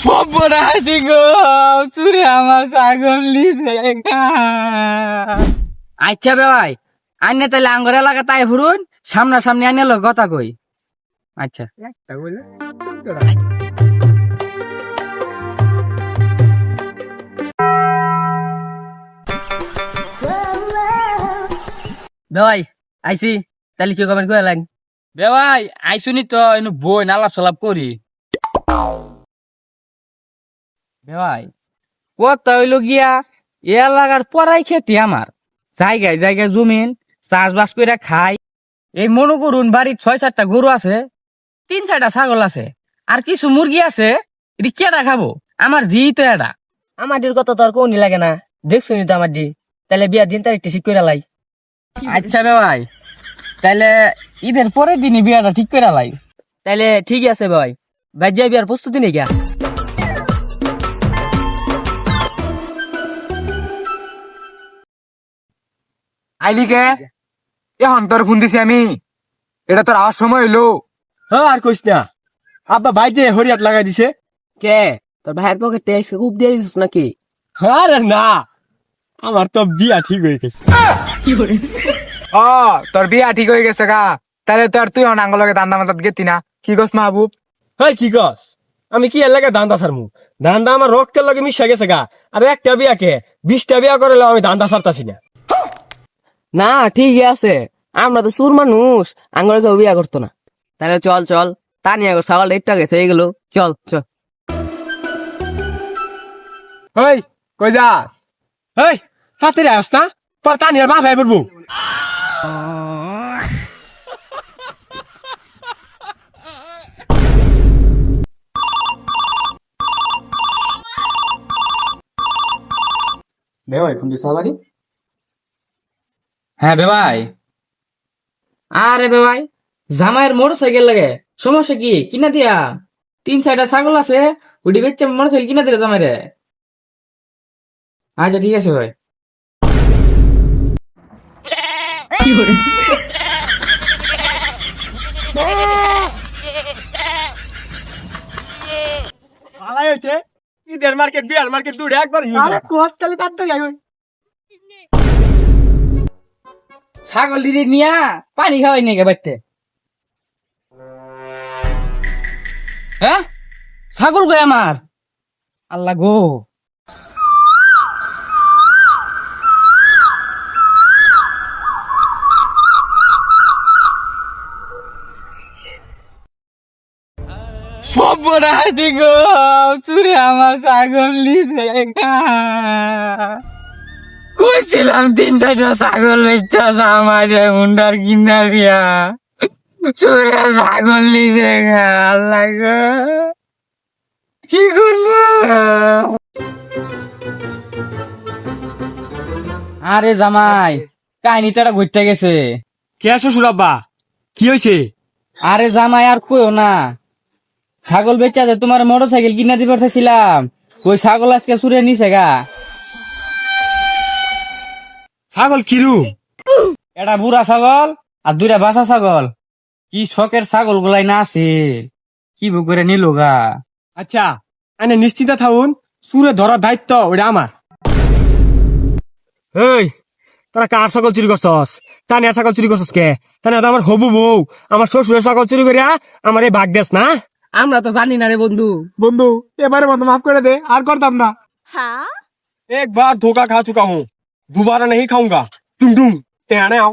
সর্বনাশ গো, চুরে আমার ছাগল লিছে। আচ্ছা ভাই, আইনে তাহলে আঙ্গর এলাকা তাই ফুরুন, সামনাসামনি আইনে লোক কথা কই। আচ্ছা ভাই আইসি, তাহলে কি করবেন কয়ে লাগ ভাই আইসুনি তো এনু বই আলাপ সালাপ করি। ভাই কত হইল গিয়া এলাকার পরাই খেতি আমার জায়গায় জায়গায় জমিন চাষবাস করে খাই। এই মনে করুন বাড়ির 6-7টা গরু আছে, 3-4টা ছাগল আছে, আর কিছু মুরগি আছে। এটি কেটা খাবো? আমার জি তো এটা। আমাদের কথা তো আর কোনই লাগে না, দেখছো নি তো আমার দি। তাহলে বিয়ার দিন তারিখটা ঠিক করে লাই। আচ্ছা ভাই, তাহলে ঈদের পরের দিনই বিয়াটা ঠিক করে লাই। তাহলে ঠিকই আছে ভাই, ভাই যে বিয়ার প্রস্তুতি নেই গা। আইলি কে? এখন তোর ফোন দিছি আমি, এটা তোর আওয়াজ সময় হইলো। হ্যাঁ আর কইস না, আব্বা ভাই যে হরিয়াট লাগাই দিছে। কে তোর ভাইয়ের পকেটে খুব দিয়ে দিছিস নাকি? আরে না, আমার তো বিয়া ঠিক হয়ে গেছে। ও তোর বিয়া ঠিক হয়ে গেছে গা, তাহলে তোর তুই অনাঙ্গলকে দান্দা মাতাত গেতি না, কি কস মাহবুব? হয় কি কস? আমি কি এর লাগে দান্দা ছাড়মু? দান্দা আমার রক্তের লগে মিশা গেছে গা। আর একটা বিয়াকে 20টা বিয়া করলে আমি দান্দা ছাড়তাছি না। না ঠিকই আছে, আমরা তো সুর মানুষ, আঙ্গুরে কেউ বিয়া করতো না। তাহলে চল চল, তা নিয়ে ছাগল একটু গেছে এইগুলো, চল চল। ওই কই যাস? এই তাড়াতাড়ি আস না, পর তানিয়ার বাপ ভাই বলবো। হ্যাঁ ভাই। আরে ভাই, জামাইয়ের মোটর সাইকেল লাগে, সমস্যা কি? কিনা দিয়া 3-4টা ছাগল আছে, ওটি বেচে মোটর সাইকেল কিনা দিলে জামাই রে। আচ্ছা ঠিক আছে ভাই। ভালাই হইতে ঈদের মার্কেট বিয়ার মার্কেট দুটো একবার ছাগল দিদি নিয়া পানি খাওয়াই নিয়ে বাড়তে। হ্যাঁ ছাগল কই আমার? আল্লাহ গো, সর্বনাশ গো, চুরে আমার ছাগল লিছে। কইছিলাম 3-4টা ছাগল বেচা আমার মুন্ডার কিনা দিয়া, চুরে ছাগল লিছে। আল্লাহ গো, কি করবো? আরে জামাই, কাহিনীটা ঘুরতে গেছে। কে শ্বশুর আব্বা, কি হয়েছে? আরে জামাই আর কইও না, ছাগল বেচা যে তোমার মোটর সাইকেল কিনা দিতে পারতেছিলাম, ওই ছাগল আজকে চুরে নিছে গা। ছাগল কিরু? এটা বুড়া ছাগল আর 2টা বাচ্চা ছাগল। কি শখের ছাগল গুলাই না আছে, কি করে নিল গা। আচ্ছা আনে নিশ্চিন্ত থাকুন, চুরে ধরার দায়িত্ব ওটা আমার। এই তোরা কার ছাগল চুরি করছস? তানিয়ার ছাগল চুরি করছস কে? তানিয়া তো আমার হবু বউ, আমার শ্বশুরের ছাগল চুরি করিয়া আমার এই ভাগ দেস না। আমরা তো জানি না রে বন্ধু। বন্ধু এবারে মতো মাফ করে দে, আর করতাম না। एक बार धोखा खा चुका हूँ, दोबारा नहीं खाऊंगा। टुम टुम टेढ़े आओ।